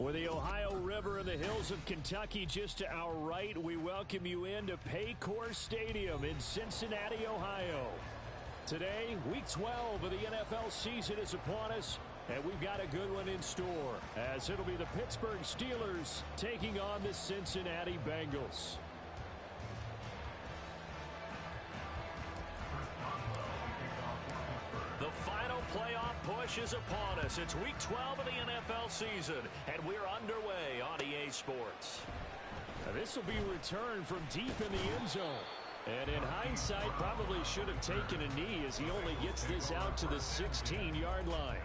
With the Ohio River and the hills of Kentucky just to our right, we welcome you into Paycor Stadium in Cincinnati, Ohio. Today, Week 12 of the NFL season is upon us, and we've got a good one in store, as it'll be the Pittsburgh Steelers taking on the Cincinnati Bengals. The final playoff push is upon us. It's Week 12 of the NFL season, and we're underway on EA Sports. Now, this will be a return from deep in the end zone. And in hindsight, probably should have taken a knee as he only gets this out to the 16-yard line.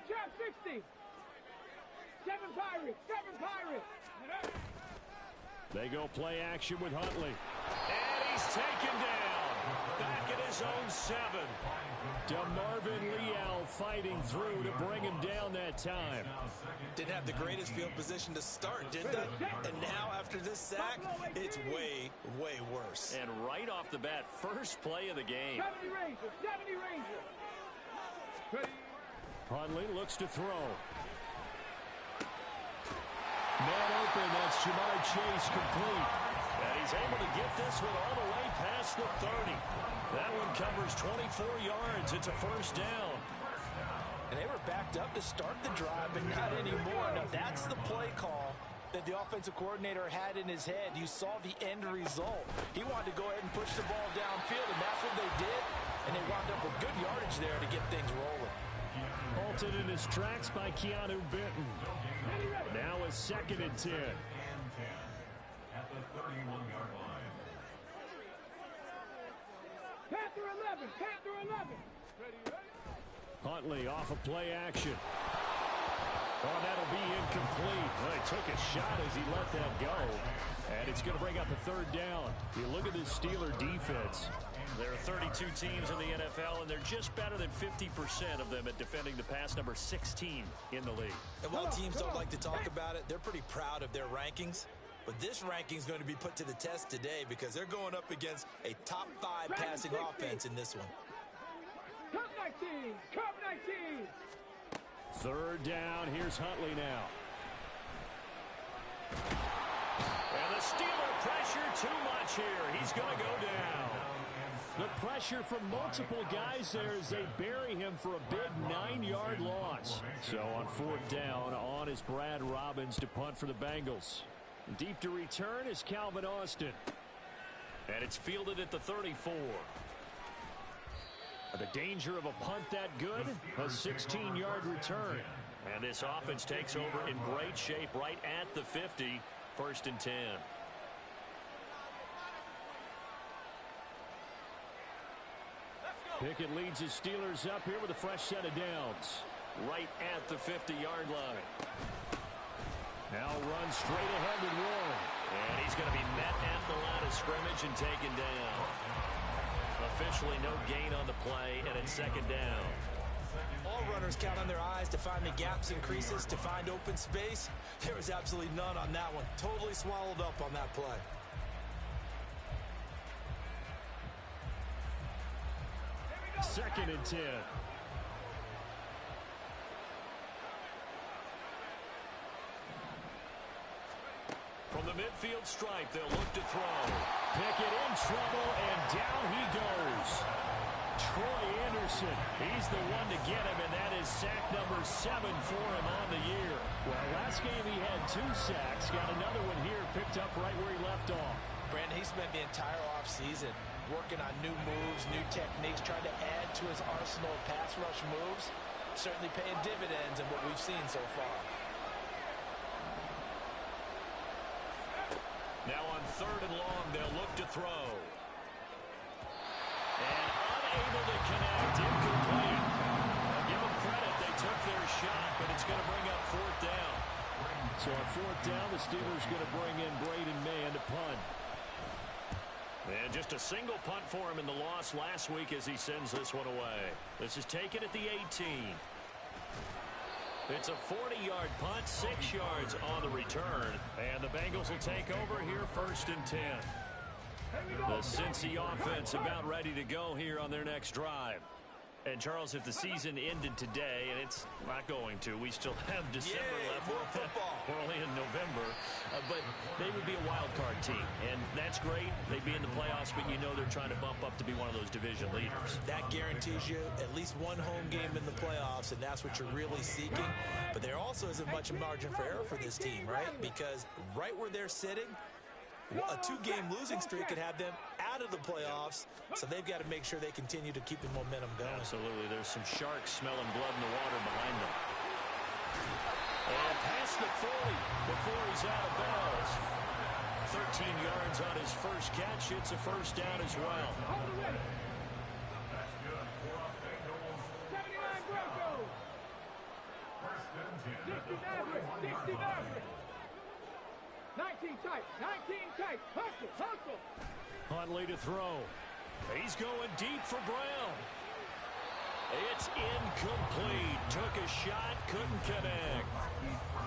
Trap 60. Seven Pirates. They go play action with Huntley. And he's taken down. Back at his own 7. DeMarvin Leal fighting through to bring him down that time. Didn't have the greatest field position to start, did they? And now after this sack, it's way, way worse. And right off the bat, first play of the game. 70 Ranger. Huntley looks to throw. Man open, that's Jamar Chase complete. And he's able to get this one all the way past the 30. That one covers 24 yards. It's a first down. And they were backed up to start the drive, but not anymore. Now that's the play call that the offensive coordinator had in his head. You saw the end result. He wanted to go ahead and push the ball downfield, and that's what they did. And they wound up with good yardage there to get things rolling. Halted in his tracks by Keanu Benton. Now a 2nd and 10. At the 31-yard line. Panther 11. Huntley off of play action. Oh, that'll be incomplete. Well, he took a shot as he let that go. And it's going to bring up a 3rd down. You look at this Steeler defense. There are 32 teams in the NFL, and they're just better than 50% of them at defending the pass, number 16 in the league. And while teams don't like to talk about it, they're pretty proud of their rankings. But this ranking is going to be put to the test today because they're going up against a top 5 passing offense in this one. Cup 19. 3rd down. Here's Huntley now. And the Steeler pressure too much here. He's going to go down. The pressure from multiple guys there as they bury him for a big 9-yard loss. So on 4th down, on is Brad Robbins to punt for the Bengals. Deep to return is Calvin Austin. And it's fielded at the 34. The danger of a punt that good? A 16-yard return. And this offense takes over in great shape right at the 50. 1st and 10. Pickett leads his Steelers up here with a fresh set of downs. Right at the 50-yard line. Now runs straight ahead with Warren. And he's going to be met at the line of scrimmage and taken down. Officially no gain on the play, and it's 2nd down. All runners count on their eyes to find the gaps and creases, to find open space. There was absolutely none on that one. Totally swallowed up on that play. Second and 10. From the midfield stripe, they'll look to throw. Pickett in trouble, and down he goes. Troy Anderson, he's the one to get him, and that is sack number 7 for him on the year. Well, last game he had 2 sacks. Got another one here, picked up right where he left off. Brandon, he spent the entire offseason working on new moves, new techniques, trying to add to his arsenal of pass rush moves. Certainly paying dividends in what we've seen so far. Now on 3rd and long, they'll look to throw. And unable to connect, incomplete. I'll give them credit, they took their shot, but it's going to bring up 4th down. So on 4th down, the Steelers going to bring in Braden Mann to punt. And just a single punt for him in the loss last week as he sends this one away. This is taken at the 18. It's a 40-yard punt, 6 yards on the return. And the Bengals will take over here, 1st and 10. The Cincy offense about ready to go here on their next drive. And, Charles, if the season ended today, and it's not going to, we still have December left. We're only in November. But they would be a wild card team. And that's great. They'd be in the playoffs, but you know they're trying to bump up to be one of those division leaders. That guarantees you at least one home game in the playoffs, and that's what you're really seeking. But there also isn't much margin for error for this team, right? Because right where they're sitting, a 2-game losing streak could have them out of the playoffs, so they've got to make sure they continue to keep the momentum going. Absolutely. There's some sharks smelling blood in the water behind them. And past the 40 before he's out of bounds. 13 yards on his first catch. It's a first down as well. 79 Broncos. 60 Mavericks. 19 tight. Hustle. Huntley to throw. He's going deep for Brown. It's incomplete. Took a shot, couldn't connect.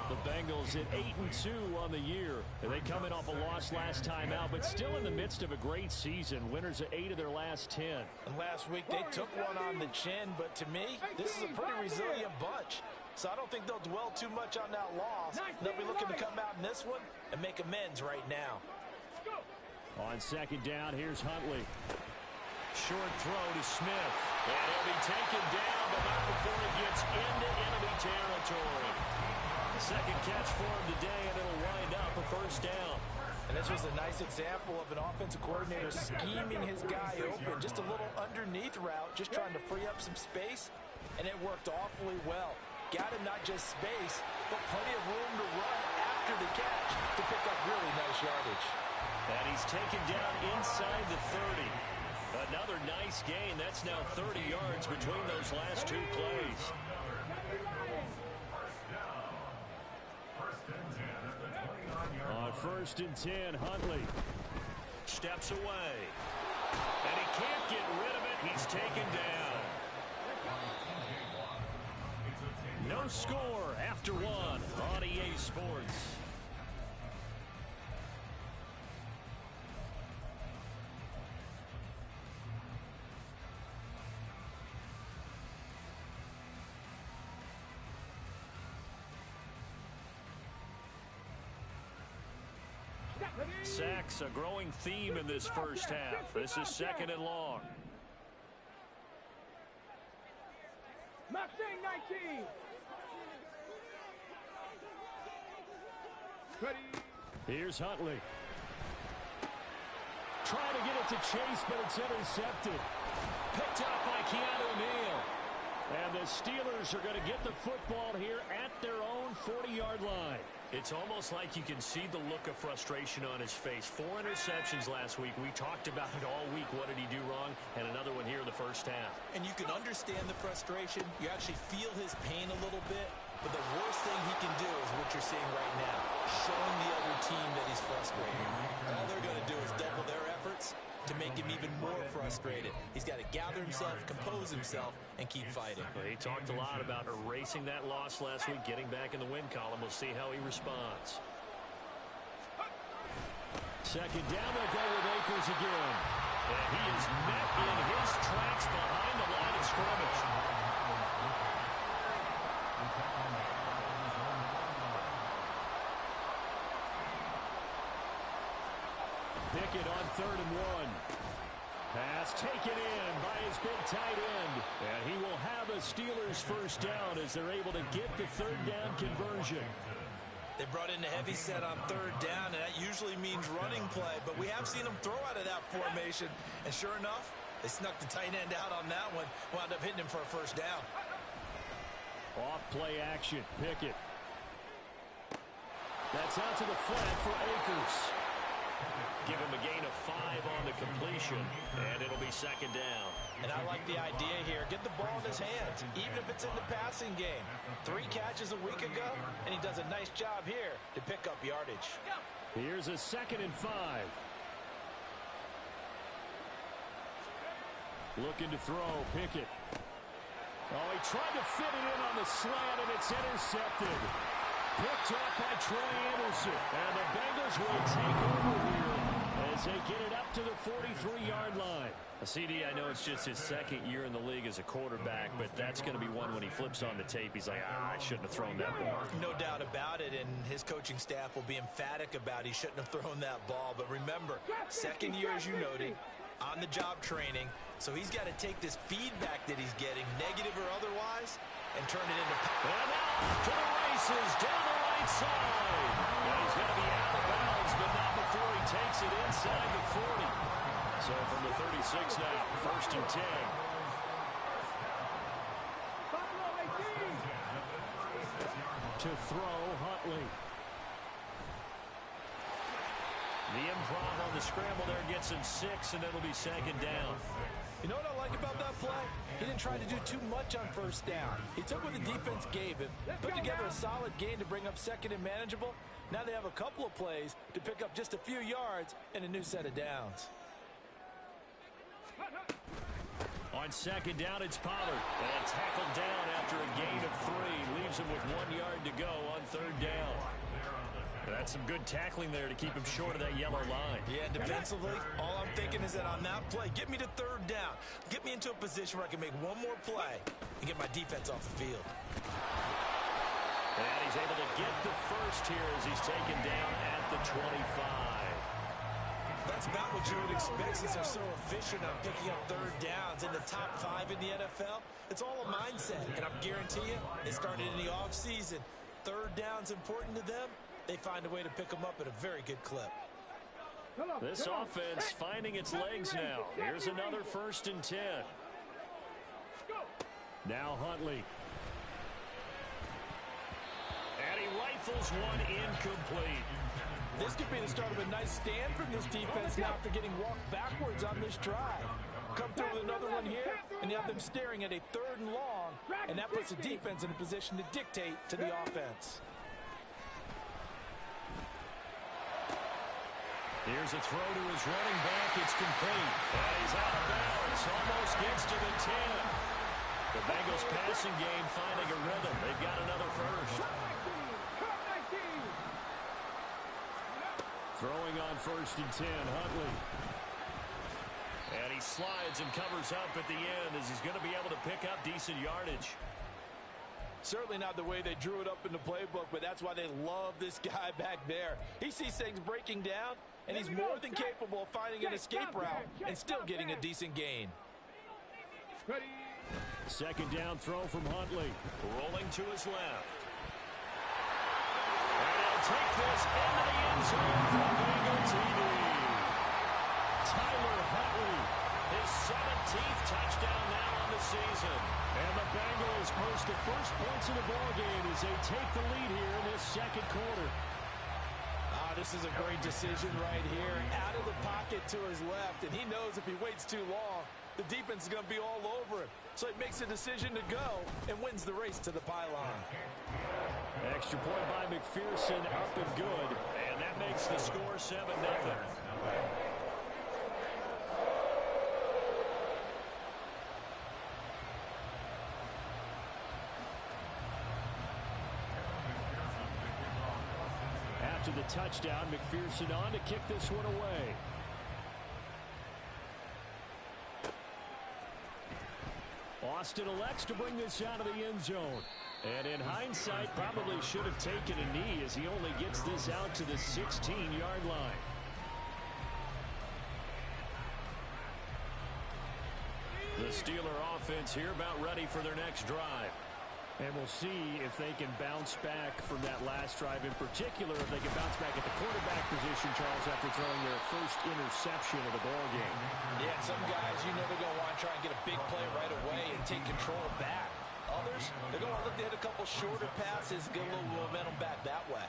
The Bengals at 8-2 on the year. They come in off a loss last time out, but still in the midst of a great season. Winners of 8 of their last 10. And last week they took one on the chin, but to me, this is a pretty resilient bunch. So I don't think they'll dwell too much on that loss. They'll be looking to come out in this one and make amends right now. On 2nd down, here's Huntley. Short throw to Smith. And he'll be taken down, but not before he gets into enemy territory. Second catch for him today, and it'll wind up a first down. And this was a nice example of an offensive coordinator scheming his guy open. Just a little underneath route, just trying to free up some space, and it worked awfully well. Got him not just space, but plenty of room to run after the catch to pick up really nice yardage. And he's taken down inside the 30. Another nice gain. That's now 30 yards between those last 2 plays. On 1st and 10, Huntley steps away. And he can't get rid of it. He's taken down. No score after 1 on EA Sports. Sacks, a growing theme in this first half. This is 2nd and long. Mustang 19. Ready. Here's Huntley. Trying to get it to Chase, but it's intercepted. Picked up by Keanu Neal. And the Steelers are going to get the football here at their own 40-yard line. It's almost like you can see the look of frustration on his face. 4 interceptions last week. We talked about it all week. What did he do wrong? And another one here in the first half. And you can understand the frustration. You actually feel his pain a little bit. But the worst thing he can do is what you're seeing right now, showing the other team that he's frustrated. All they're going to do is double their efforts to make him even more frustrated. He's got to gather himself, compose himself, and keep fighting. Well, he talked a lot about erasing that loss last week, getting back in the win column. We'll see how he responds. 2nd down, they'll go with Akers again. And he is met in his tracks behind the line of scrimmage. Pickett on 3rd and 1. Pass taken in by his big tight end. And he will have a Steelers first down as they're able to get the 3rd down conversion. They brought in a heavy set on 3rd down, and that usually means running play. But we have seen them throw out of that formation. And sure enough, they snuck the tight end out on that one. Wound up hitting him for a first down. Off play action. Pickett. That's out to the flat for Akers. Give him a gain of 5 on the completion, and it'll be 2nd down. And I like the idea here. Get the ball in his hands, even if it's in the passing game. 3 catches a week ago, and he does a nice job here to pick up yardage. Here's a 2nd and 5. Looking to throw, Pickett. Oh, he tried to fit it in on the slant, and it's intercepted. Picked up by Troy Anderson. And the Bengals will take over here as they get it up to the 43-yard line. CD, I know it's just his second year in the league as a quarterback, but that's going to be one when he flips on the tape. He's like, I shouldn't have thrown that ball. No doubt about it, and his coaching staff will be emphatic about he shouldn't have thrown that ball. But remember, second year, as you noted, on-the-job training, so he's got to take this feedback that he's getting, negative or otherwise, and turn it into power. And off to the races, down the right side. Now he's going to be out of bounds, but not before he takes it inside the 40. So from the 36 now, 1st and 10. To throw, Huntley. The improv on the scramble there gets him 6, and it'll be 2nd down. You know what I like about that play? He didn't try to do too much on 1st down. He took what the defense gave him, put together a solid gain to bring up 2nd and manageable. Now they have a couple of plays to pick up just a few yards and a new set of downs. On 2nd down, it's Pollard. And tackled down after a gain of 3. Leaves him with 1 yard to go on 3rd down. That's some good tackling there to keep him short of that yellow line. Yeah, defensively, all I'm thinking is that on that play, get me to 3rd down. Get me into a position where I can make one more play and get my defense off the field. And he's able to get the first here as he's taken down at the 25. That's about what you would expect since they're so efficient on picking up 3rd downs in the top 5 in the NFL. It's all a mindset, and I guarantee you, it started in the offseason. 3rd down's important to them. They find a way to pick them up at a very good clip. This offense finding its legs now. Here's another 1st and 10. Now Huntley. And he rifles one incomplete. This could be the start of a nice stand from this defense now after getting walked backwards on this drive. Come through with another one here, and you have them staring at a 3rd and long, and that puts the defense in a position to dictate to the offense. Here's a throw to his running back. It's complete. And he's out of bounds. Almost gets to the 10. The Bengals passing game finding a rhythm. They've got another first. Throwing on 1st and 10, Huntley. And he slides and covers up at the end as he's going to be able to pick up decent yardage. Certainly not the way they drew it up in the playbook, but that's why they love this guy back there. He sees things breaking down, and he's more than capable of finding an escape route and still getting a decent gain. 2nd down throw from Huntley. Rolling to his left. And he'll take this into the end zone for Bengal TD. Tyler Huntley, his 17th touchdown now on the season. And the Bengals post the first points of the ballgame as they take the lead here in this 2nd quarter. This is a great decision right here. Out of the pocket to his left, and he knows if he waits too long, the defense is going to be all over him. So he makes a decision to go and wins the race to the pylon. Extra point by McPherson, up and good. And that makes the score 7-0. After the touchdown, McPherson on to kick this one away. Austin elects to bring this out of the end zone. And in hindsight, probably should have taken a knee as he only gets this out to the 16-yard line. The Steeler offense here about ready for their next drive. And we'll see if they can bounce back from that last drive, in particular if they can bounce back at the quarterback position, Charles, after throwing their first interception of the ballgame. Yeah, some guys, you know they're going to want to try and get a big play right away and take control back. Others, they're going to look to hit a couple shorter passes, get a little momentum back that way.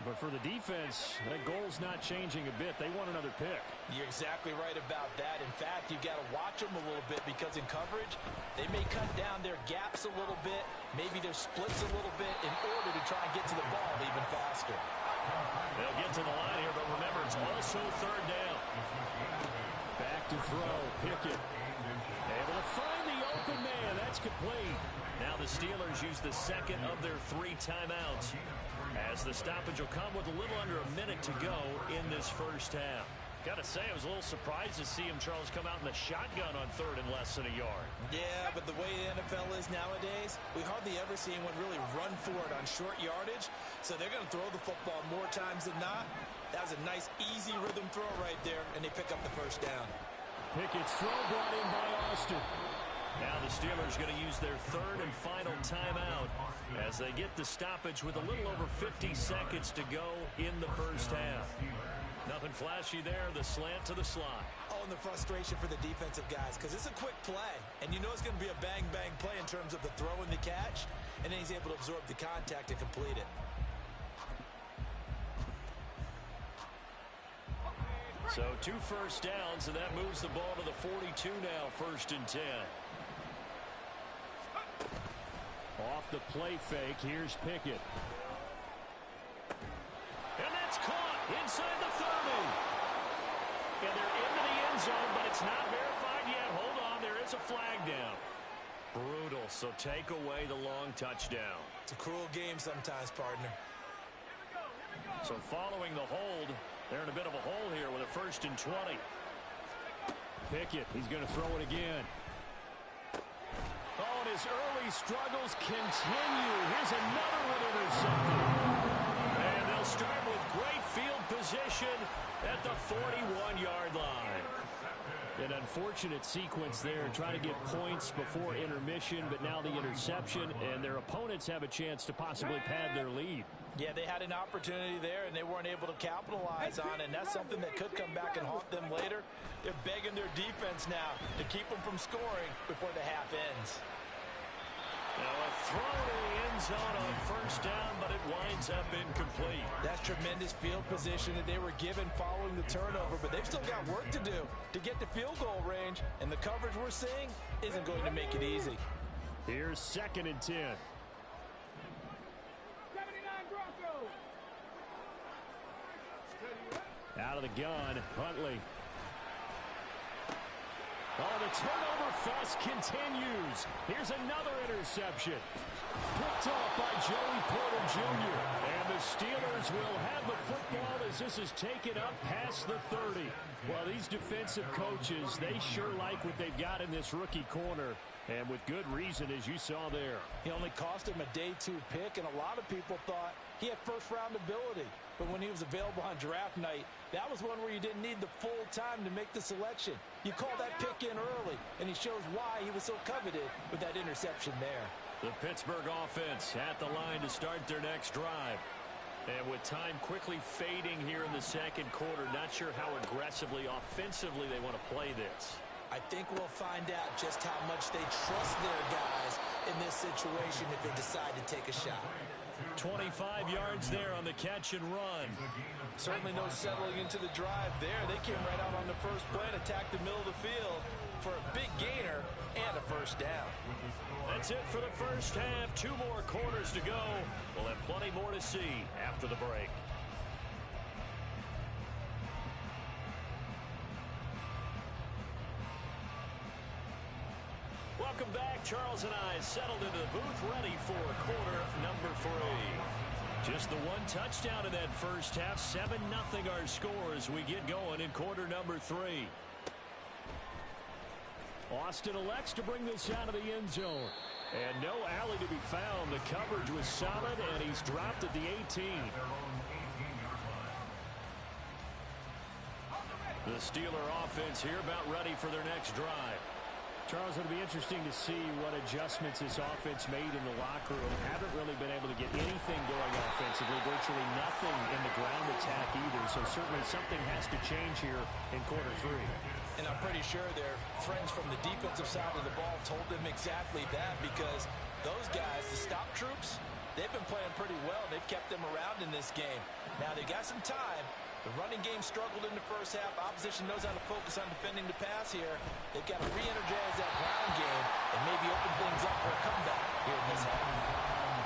But for the defense, that goal's not changing a bit. They want another pick. You're exactly right about that. In fact, you've got to watch them a little bit because in coverage, they may cut down their gaps a little bit, maybe their splits a little bit in order to try and get to the ball even faster. They'll get to the line here, but remember, it's also 3rd down. Back to throw. Pickett able to find the open man. That's complete. Now the Steelers use the second of their 3 timeouts, as the stoppage will come with a little under a minute to go in this first half. Got to say, I was a little surprised to see him, Charles, come out in the shotgun on 3rd and less than a yard. Yeah, but the way the NFL is nowadays, we hardly ever see anyone really run for it on short yardage. So they're going to throw the football more times than not. That was a nice, easy rhythm throw right there, and they pick up the first down. Pickett's throw brought in by Austin. Now the Steelers going to use their 3rd and final timeout as they get the stoppage with a little over 50 seconds to go in the first half. Nothing flashy there, the slant to the slot. Oh, and the frustration for the defensive guys, because it's a quick play, and you know it's going to be a bang-bang play in terms of the throw and the catch, and then he's able to absorb the contact and complete it. So 2 first downs, and that moves the ball to the 42 now, 1st and 10. Off the play fake, here's Pickett. And that's caught inside the 30. And they're into the end zone, but it's not verified yet. Hold on, there is a flag down. Brutal, so take away the long touchdown. It's a cruel game sometimes, partner. So following the hold, they're in a bit of a hole here with a 1st and 20. Pickett, he's going to throw it again. Oh, and his early struggles continue. Here's another one intercepted. And they'll start with great field position at the 41-yard line. An unfortunate sequence there, trying to get points before intermission, but now the interception, and their opponents have a chance to possibly pad their lead. Yeah, they had an opportunity there, and they weren't able to capitalize on it, and that's something that could come back and haunt them later. They're begging their defense now to keep them from scoring before the half ends. Now a throw to the end zone on 1st down, but it winds up incomplete. That's tremendous field position that they were given following the turnover, but they've still got work to do to get to field goal range, and the coverage we're seeing isn't going to make it easy. Here's 2nd and 10. 79 Broncos. Out of the gun, Huntley. Oh, the turnover fest continues. Here's another interception. Picked off by Joey Porter Jr. And the Steelers will have the football as this is taken up past the 30. Well, these defensive coaches, they sure like what they've got in this rookie corner. And with good reason, as you saw there. He only cost him a day 2 pick, and a lot of people thought he had first-round ability. But when he was available on draft night, that was one where you didn't need the full time to make the selection. You call that pick in early, and he shows why he was so coveted with that interception there. The Pittsburgh offense at the line to start their next drive. And with time quickly fading here in the 2nd quarter, not sure how aggressively, offensively they want to play this. I think we'll find out just how much they trust their guys in this situation if they decide to take a shot. 25 yards there on the catch and run. Certainly no settling into the drive there. They came right out on the first play and attacked the middle of the field for a big gainer and a 1st down. That's it for the first half. 2 more quarters to go. We'll have plenty more to see after the break. Welcome back. Charles and I settled into the booth, ready for quarter number 3. Just the 1 touchdown in that first half. 7-0 our score as we get going in quarter number 3. Austin elects to bring this out of the end zone. And no alley to be found. The coverage was solid, and he's dropped at the 18. The Steeler offense here about ready for their next drive. Charles, it'll be interesting to see what adjustments this offense made in the locker room. Haven't really been able to get anything going offensively, virtually nothing in the ground attack either. So certainly something has to change here in quarter 3. And I'm pretty sure their friends from the defensive side of the ball told them exactly that, because those guys, the stop troops, they've been playing pretty well. They've kept them around in this game. Now they got some time. The running game struggled in the first half. Opposition knows how to focus on defending the pass here. They've got to re-energize that ground game and maybe open things up for a comeback here in this half.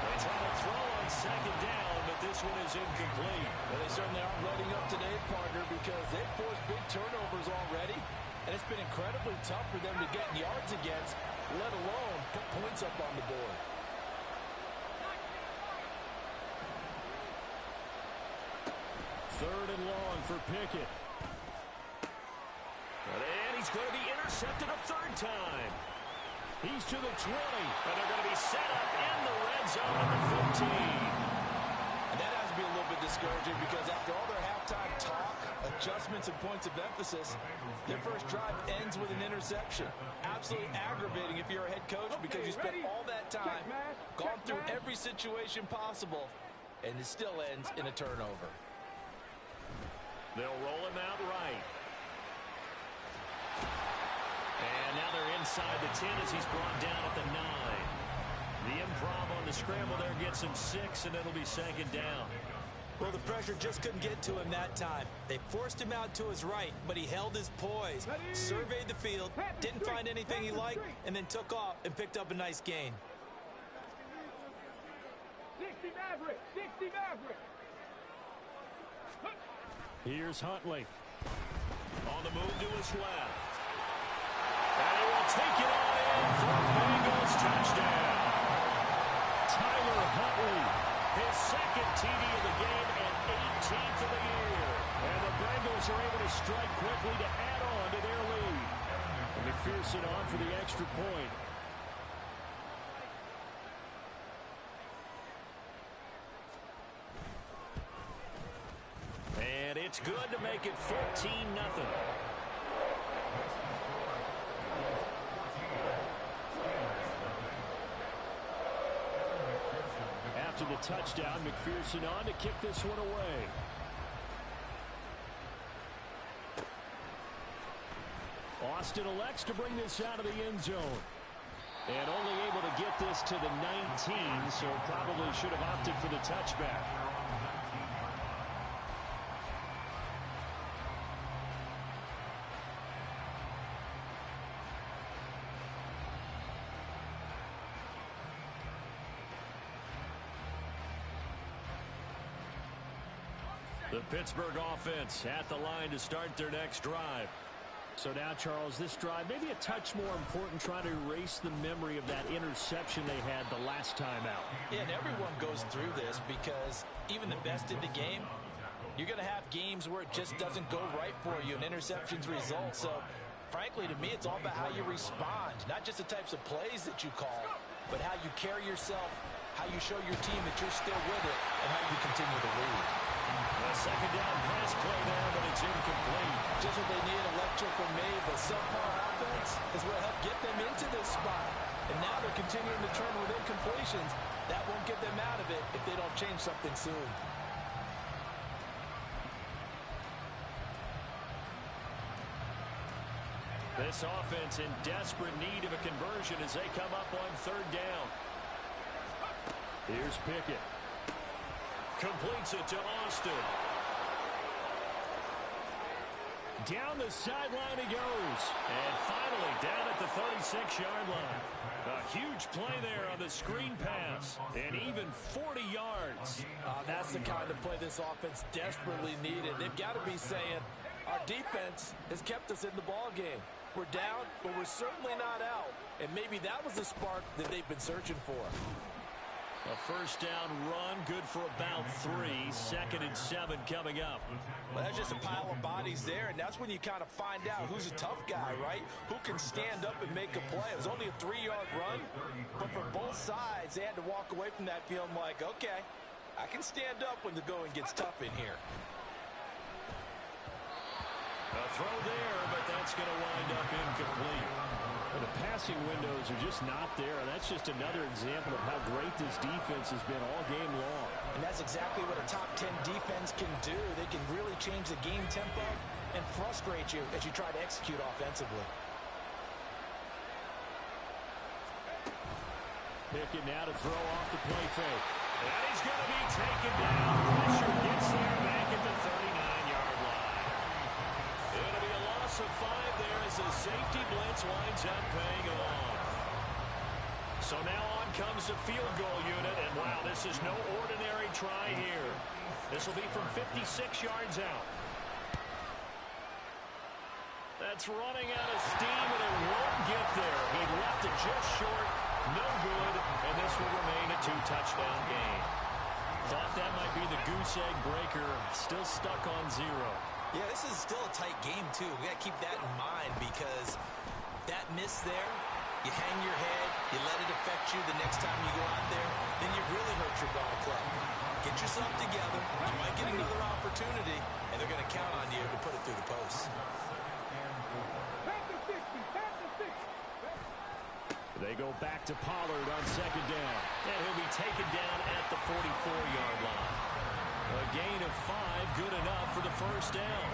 They try to throw on 2nd down, but this one is incomplete. Well, they certainly aren't letting up today, partner, because they've forced big turnovers already, and it's been incredibly tough for them to get yards against. let alone put points up on the board. Third and long for Pickett. And he's going to be intercepted a third time. He's to the 20, and they're going to be set up in the red zone at the 15. And that has to be a little bit discouraging because after all their halftime talk, adjustments, and points of emphasis, their first drive ends with an interception. Absolutely aggravating if you're a head coach because you spent all that time, gone through every situation possible, and it still ends in a turnover. They'll roll him out right. And now they're inside the 10 as he's brought down at the 9. The improv on the scramble there gets him 6, and it'll be second down. Well, the pressure just couldn't get to him that time. They forced him out to his right, but he held his poise, surveyed the field, didn't find anything he liked, and then took off and picked up a nice gain. 60 Maverick! 60 Maverick! Here's Huntley. On the move to his left. And he will take it on in for a Bengals touchdown. Tyler Huntley, his second TD of the game and 18th of the year. And the Bengals are able to strike quickly to add on to their lead. And McPherson on for the extra point. And it's good to make it 14-0. After the touchdown, McPherson on to kick this one away. Austin elects to bring this out of the end zone. And only able to get this to the 19, so probably should have opted for the touchback. The Pittsburgh offense at the line to start their next drive. So now, Charles, this drive maybe a touch more important, trying to erase the memory of that interception they had the last time out. Yeah, and everyone goes through this because even the best in the game, you're going to have games where it just doesn't go right for you, and interceptions result. So, frankly, to me, it's all about how you respond, not just the types of plays that you call, but how you carry yourself, how you show your team that you're still with it, and how you continue to lead. A second down pass play there, but it's incomplete. Just what they need, a lecture from me. The subpar offense is what helped get them into this spot. And now they're continuing to turn with incompletions. That won't get them out of it if they don't change something soon. This offense in desperate need of a conversion as they come up on third down. Here's Pickett. Completes it to Austin. Down the sideline he goes. And finally down at the 36-yard line. A huge play there on the screen pass. And even 40 yards. That's the kind of play this offense desperately needed. They've got to be saying, our defense has kept us in the ball game. We're down, but we're certainly not out. And maybe that was the spark that they've been searching for. A first down run, good for about 3. 2nd and 7 coming up. Well, that's just a pile of bodies there, and that's when you kind of find out who's a tough guy, right? Who can stand up and make a play. It was only a 3-yard run, but for both sides, they had to walk away from that feeling like, okay, I can stand up when the going gets tough in here. A throw there, but that's going to wind up incomplete. Well, the passing windows are just not there. That's just another example of how great this defense has been all game long. And that's exactly what a top 10 defense can do. They can really change the game tempo and frustrate you as you try to execute offensively. Pickett now to throw off the play fake. And he's going to be taken down. Pressure gets there back at the 39-yard line. It'll be a loss of 5 there as the safety blitz winds up paying off. So now on comes the field goal unit, and wow, this is no ordinary try here. This will be from 56 yards out. That's running out of steam, and it won't get there. He left it just short. No good, and this will remain a 2-touchdown game. Thought that might be the goose egg breaker. Still stuck on 0. Yeah, this is still a tight game, too. We got to keep that in mind because that miss there, you hang your head, you let it affect you the next time you go out there, then you really hurt your ball club. Get yourself together. You might get another opportunity, and they're going to count on you to put it through the post. They go back to Pollard on 2nd down. And he'll be taken down at the 44-yard line. A gain of 5, good enough for the first down.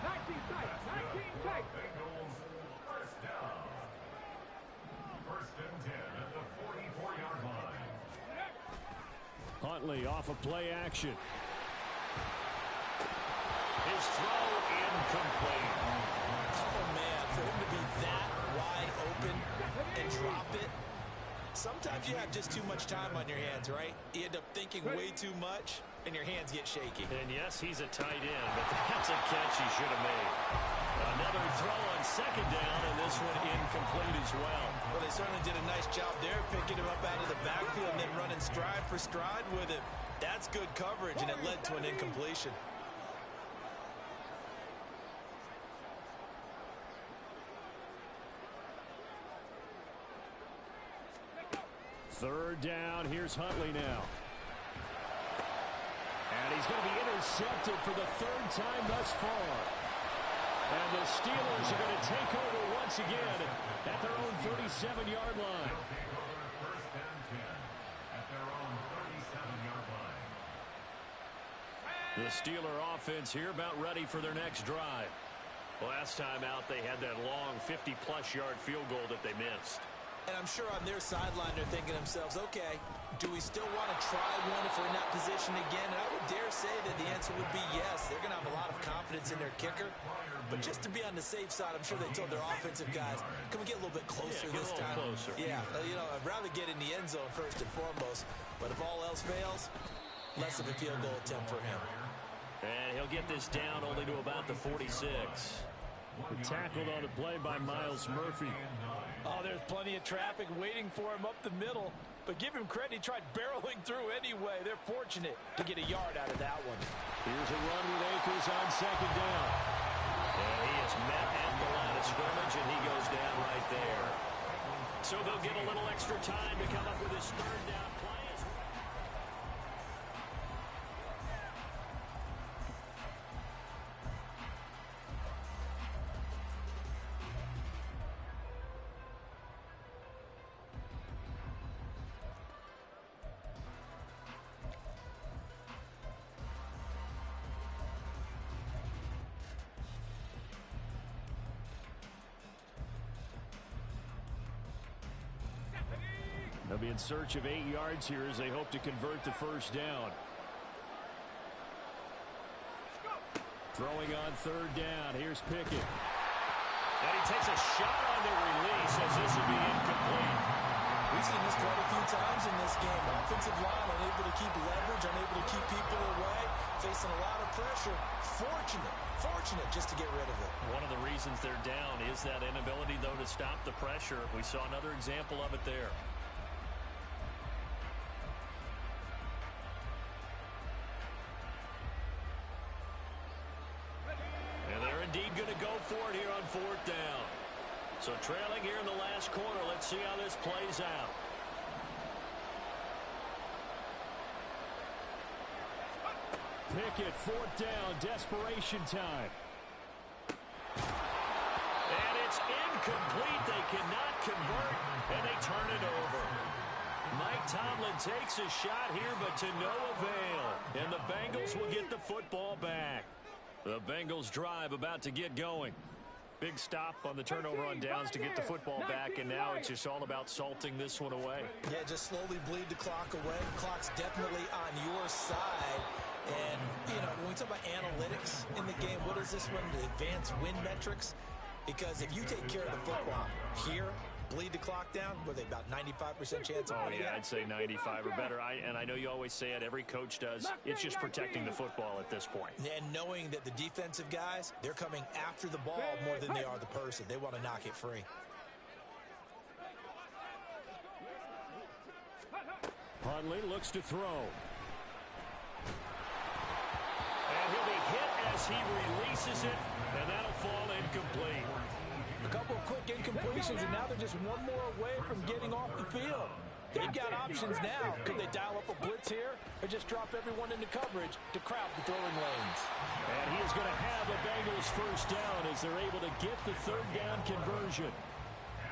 19 tight, 19 tight. Bengals first down. 1st and 10 at the 44-yard line. Huntley off of play action. His throw incomplete. Oh, man, for him to be that wide open and drop it. Sometimes you have just too much time on your hands, right? You end up thinking way too much, and your hands get shaky. And yes, he's a tight end, but that's a catch he should have made. Another throw on 2nd down, and this one incomplete as well. Well, they certainly did a nice job there, picking him up out of the backfield and then running stride for stride with him. That's good coverage, and it led to an incompletion. 3rd down. Here's Huntley now. And he's going to be intercepted for the 3rd time thus far. And the Steelers are going to take over once again at their own 37-yard line. First and 10 at their own 37-yard line. The Steeler offense here about ready for their next drive. Last time out, they had that long 50-plus yard field goal that they missed. And I'm sure on their sideline they're thinking to themselves, okay, do we still want to try one if we're in that position again? And I would dare say that the answer would be yes. They're going to have a lot of confidence in their kicker. But just to be on the safe side, I'm sure they told their offensive guys, can we get a little bit closer this time? Closer. Yeah, you know, I'd rather get in the end zone first and foremost. But if all else fails, less of a field goal attempt for him. And he'll get this down only to about the 46. Tackled on the play by Miles Murphy. Oh, there's plenty of traffic waiting for him up the middle. But give him credit, he tried barreling through anyway. They're fortunate to get a yard out of that one. Here's a run with Akers on 2nd down. And he is met at the line of scrimmage, and he goes down right there. So they'll get a little extra time to come up with his 3rd down play. They'll be in search of 8 yards here as they hope to convert the 1st down. Throwing on 3rd down. Here's Pickett. And he takes a shot on the release as this will be incomplete. We've seen this quite a few times in this game. Offensive line unable to keep leverage, unable to keep people away, facing a lot of pressure. Fortunate just to get rid of it. One of the reasons they're down is that inability, though, to stop the pressure. We saw another example of it there. Indeed going to go for it here on 4th down. So trailing here in the last quarter. Let's see how this plays out. Pickett, 4th down, desperation time. And it's incomplete. They cannot convert, and they turn it over. Mike Tomlin takes a shot here, but to no avail. And the Bengals will get the football back. The Bengals drive about to get going. Big stop on the turnover on downs to get the football back, and now it's just all about salting this one away. Yeah, just slowly bleed the clock away. The clock's definitely on your side. And, you know, when we talk about analytics in the game, what is this one? The advanced win metrics? Because if you take care of the football here, bleed the clock down, were they about 95% chance of winning? Oh, yeah, I'd say 95 or better. And I know you always say it, every coach does. It's just protecting the football at this point. And knowing that the defensive guys, they're coming after the ball more than they are the person. They want to knock it free. Huntley looks to throw. And he'll be hit as he releases it, and that'll fall incomplete. A couple of quick incompletions, and now they're just one more away from getting off the field. They've got options now. Could they dial up a blitz here or just drop everyone into coverage to crowd the throwing lanes? And he is going to have a Bengals first down as they're able to get the third down conversion.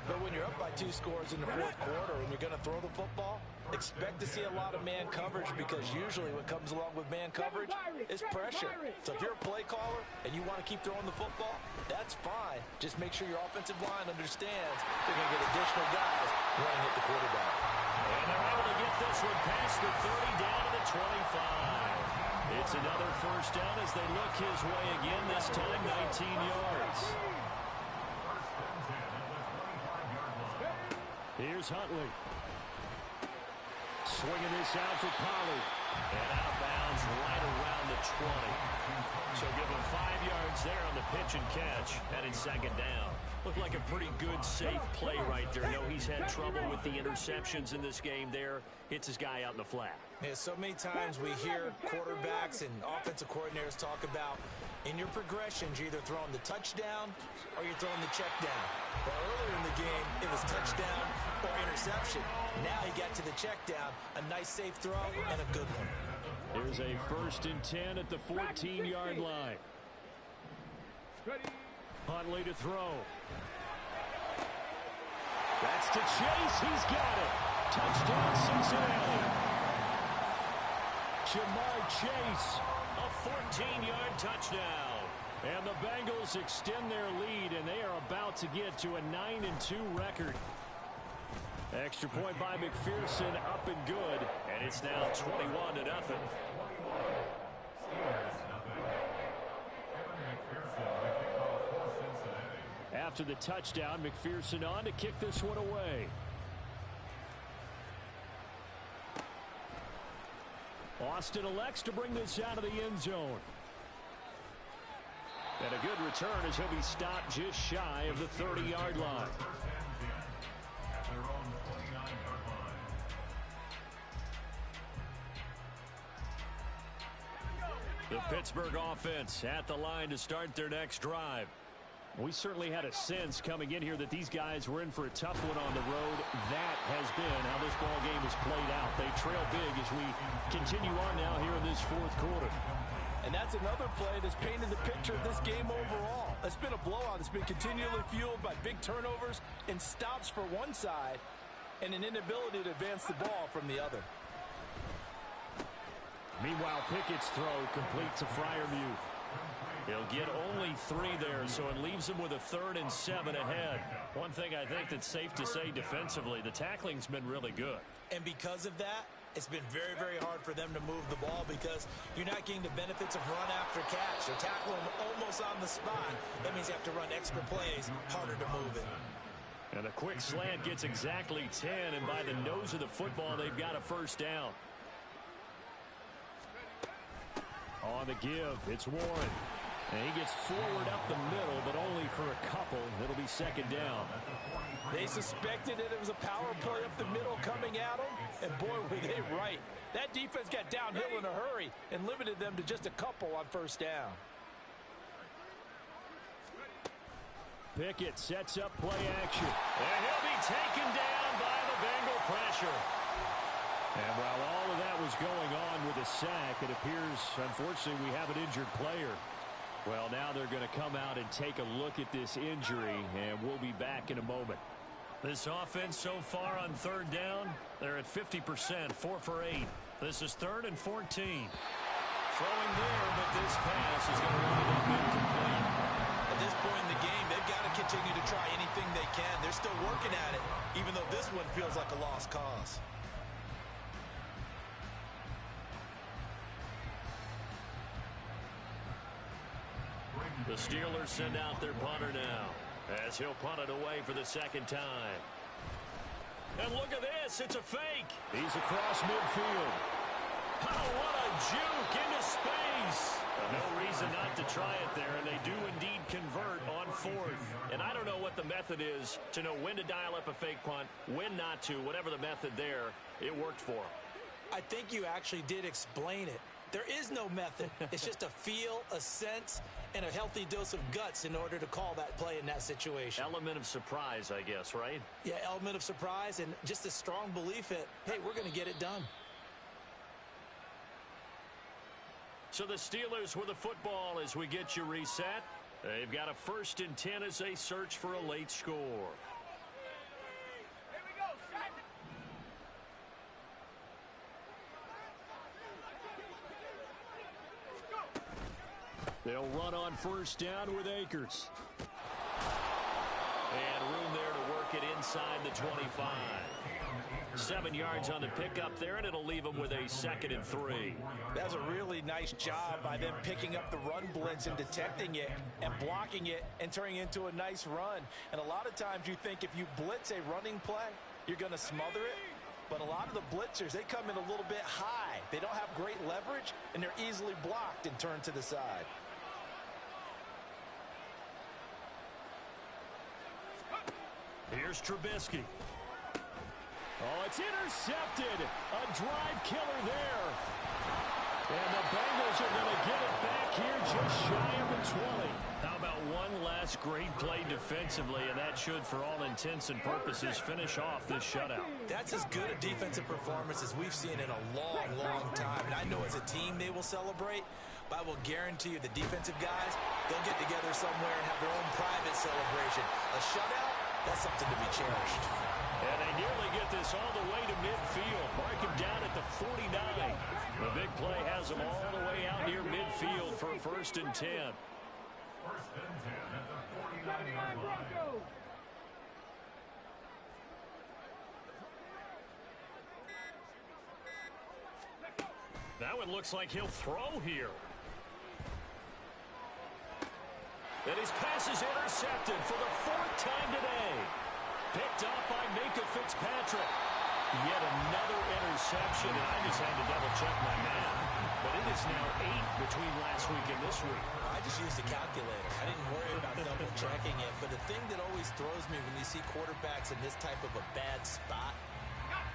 But when you're up by 2 scores in the fourth quarter and you're going to throw the football, expect to see a lot of man coverage, because usually what comes along with man coverage is pressure. So if you're a play caller and you want to keep throwing the football, that's fine. Just make sure your offensive line understands they're going to get additional guys running at the quarterback. And they're able to get this one past the 30 down to the 25. It's another first down as they look his way again, this time 19 yards. Here's Huntley. Swinging this out for Pollard. And out of bounds right around the 20. So give him 5 yards there on the pitch and catch. And in second down. Looked like a pretty good, safe play right there. I know he's had trouble with the interceptions in this game there. Hits his guy out in the flat. Yeah, so many times we hear quarterbacks and offensive coordinators talk about in your progressions, you're either throwing the touchdown or you're throwing the check down. But earlier in the game, it was touchdown or interception. Now he got to the check down, a nice safe throw and a good one. Here's a 1st and 10 at the 14-yard line. Huntley to throw. That's to Chase. He's got it. Touchdown, Cincinnati. Jamar Chase, a 14-yard touchdown. And the Bengals extend their lead, and they are about to get to a 9-2 record. Extra point by McPherson, up and good, and it's now 21-0. After the touchdown, McPherson on to kick this one away. Austin elects to bring this out of the end zone. And a good return as he'll be stopped just shy of the 30-yard line. The Pittsburgh offense at the line to start their next drive. We certainly had a sense coming in here that these guys were in for a tough one on the road. That has been how this ball game has played out. They trail big as we continue on now here in this fourth quarter. And that's another play that's painted the picture of this game overall. It's been a blowout. It's been continually fueled by big turnovers and stops for one side and an inability to advance the ball from the other. Meanwhile, Pickett's throw complete to Freiermuth. He'll get only 3 there, so it leaves him with a 3rd and 7 ahead. One thing I think that's safe to say defensively, the tackling's been really good. And because of that, it's been very, very hard for them to move the ball because you're not getting the benefits of run after catch. They're tackling them almost on the spot. That means you have to run extra plays, harder to move it. And a quick slant gets exactly 10, and by the nose of the football, they've got a first down. On the give, it's Warren. And he gets forward up the middle, but only for a couple. It'll be second down. They suspected that it was a power play up the middle coming at them, and boy, were they right. That defense got downhill in a hurry and limited them to just a couple on first down. Pickett sets up play action. And he'll be taken down by the Bengal pressure. And while all of that was going on with a sack, it appears, unfortunately, we have an injured player. Well, now they're going to come out and take a look at this injury, and we'll be back in a moment. This offense so far on 3rd down, they're at 50%, 4 for 8. This is 3rd and 14. Throwing there, but this pass is going to wind up incomplete. At this point in the game, they've got to continue to try anything they can. They're still working at it, even though this one feels like a lost cause. The Steelers send out their punter now, as he'll punt it away for the 2nd time. And look at this. It's a fake. He's across midfield. Oh, what a juke into space. No reason not to try it there, and they do indeed convert on fourth. And I don't know what the method is to know when to dial up a fake punt, when not to. Whatever the method there, it worked for him. I think you actually did explain it. There is no method. It's just a feel, a sense, and a healthy dose of guts in order to call that play in that situation. Element of surprise, I guess, right? Yeah, element of surprise and just a strong belief that, hey, we're going to get it done. So the Steelers with the football as we get you reset. They've got a 1st and 10 as they search for a late score. Here we go, set. They'll run on 1st down with Akers. And room there to work it inside the 25. 7 yards on the pickup there, and it'll leave them with a 2nd and 3. That's a really nice job by them picking up the run blitz and detecting it and blocking it and turning it into a nice run. And a lot of times you think if you blitz a running play, you're going to smother it. But a lot of the blitzers, they come in a little bit high. They don't have great leverage, and they're easily blocked and turned to the side. Here's Trubisky. Oh, it's intercepted. A drive killer there. And the Bengals are going to get it back here just shy of the 20. How about one last great play defensively, and that should, for all intents and purposes, finish off this shutout. That's as good a defensive performance as we've seen in a long, long time. And I know as a team they will celebrate, but I will guarantee you the defensive guys, they'll get together somewhere and have their own private celebration. A shutout, that's something to be cherished. And they nearly get this all the way to midfield. Mark him down at the 49. The big play has them all the way out near midfield for 1st and 10. 1st and 10 at the 49-yard line. Broncos. Now it looks like he'll throw here. And his pass is intercepted for the 4th time today. Picked up by Minka Fitzpatrick. Yet another interception, and I just had to double-check my math. But it is now 8 between last week and this week. I just used a calculator. I didn't worry about double-checking it. But the thing that always throws me when you see quarterbacks in this type of a bad spot,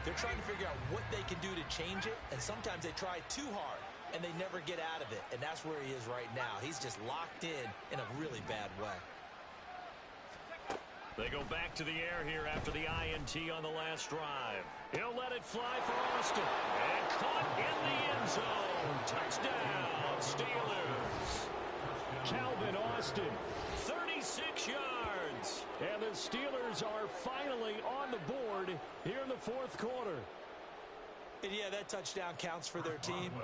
they're trying to figure out what they can do to change it, and sometimes they try too hard, and they never get out of it. And that's where he is right now. He's just locked in a really bad way. They go back to the air here after the INT on the last drive. He'll let it fly for Austin. And caught in the end zone. Touchdown, Steelers. Calvin Austin, 36 yards. And the Steelers are finally on the board here in the 4th quarter. And yeah, that touchdown counts for their team,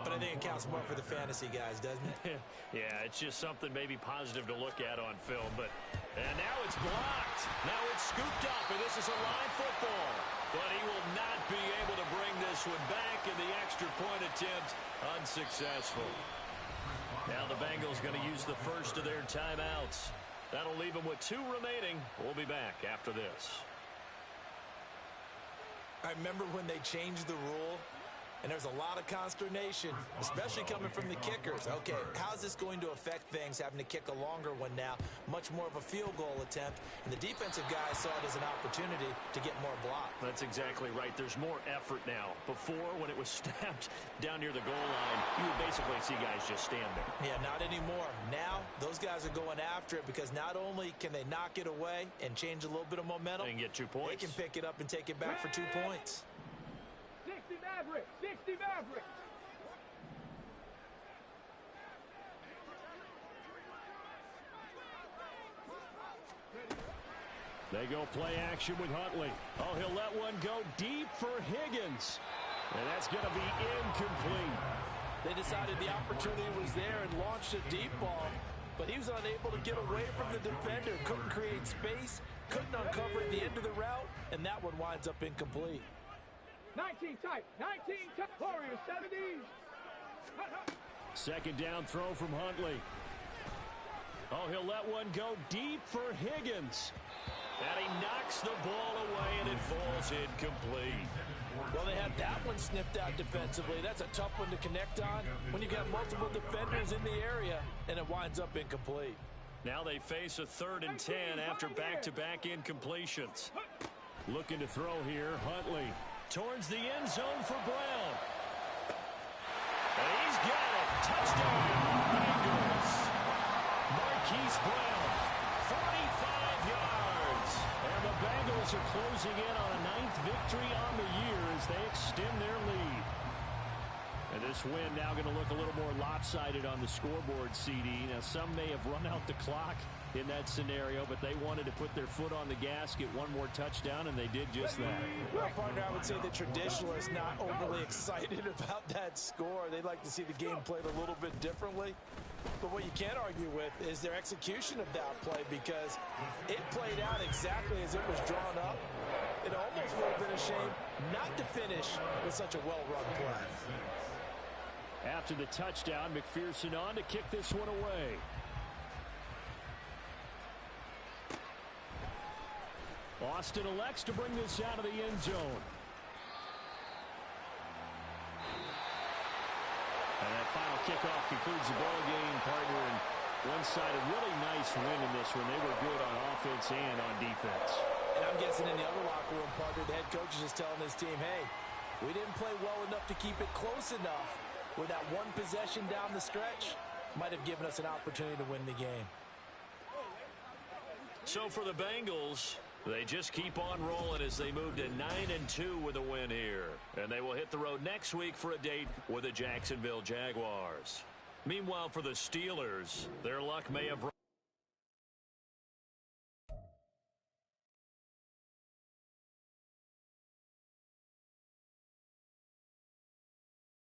but I think it counts more for the fantasy guys, doesn't it? Yeah, it's just something maybe positive to look at on film. And now it's blocked. Now it's scooped up, and this is a live football. But he will not be able to bring this one back, and the extra point attempt unsuccessful. Now the Bengals going to use the first of their timeouts. That'll leave them with 2 remaining. We'll be back after this. I remember when they changed the rule, and there's a lot of consternation, especially coming from the kickers. Okay, how's this going to affect things, having to kick a longer one now, much more of a field goal attempt, and the defensive guys saw it as an opportunity to get more block. That's exactly right. There's more effort now. Before, when it was snapped down near the goal line, you would basically see guys just stand there. Yeah, not anymore. Now, those guys are going after it because not only can they knock it away and change a little bit of momentum, And get 2 points. they can pick it up and take it back for 2 points. 60 Mavericks. 60 Mavericks. They go play action with Huntley. Oh, he'll let one go deep for Higgins. And that's going to be incomplete. They decided the opportunity was there and launched a deep ball, but he was unable to get away from the defender. Couldn't create space, couldn't uncover at the end of the route, and that one winds up incomplete. 19 tight. 19 tight. Warriors 70s. 2nd down throw from Huntley. Oh, he'll let one go deep for Higgins. And he knocks the ball away, and it falls incomplete. Well, they have that one sniffed out defensively. That's a tough one to connect on when you've got multiple defenders in the area, and it winds up incomplete. Now they face a 3rd and 10 after back-to-back incompletions. Looking to throw here, Huntley. Towards the end zone for Brown. And he's got it. Touchdown, Bengals. Marquise Brown, 45 yards. And the Bengals are closing in on a 9th victory on the year as they extend their lead. And this win now going to look a little more lopsided on the scoreboard, CD. Now, some may have run out the clock in that scenario, but they wanted to put their foot on the gas, get one more touchdown, and they did just that. Well, partner, I would say the traditionalists not overly excited about that score. They'd like to see the game played a little bit differently. But what you can't argue with is their execution of that play, because it played out exactly as it was drawn up. It almost would have been a shame not to finish with such a well-run play. After the touchdown, McPherson on to kick this one away. Austin elects to bring this out of the end zone. And that final kickoff concludes the ball game, partner. And one-sided, really nice win in this one. They were good on offense and on defense. And I'm guessing in the other locker room, partner, the head coach is just telling this team, hey, we didn't play well enough to keep it close enough, where that one possession down the stretch might have given us an opportunity to win the game. So for the Bengals, they just keep on rolling as they move to 9-2 with a win here. And they will hit the road next week for a date with the Jacksonville Jaguars. Meanwhile, for the Steelers, their luck may have run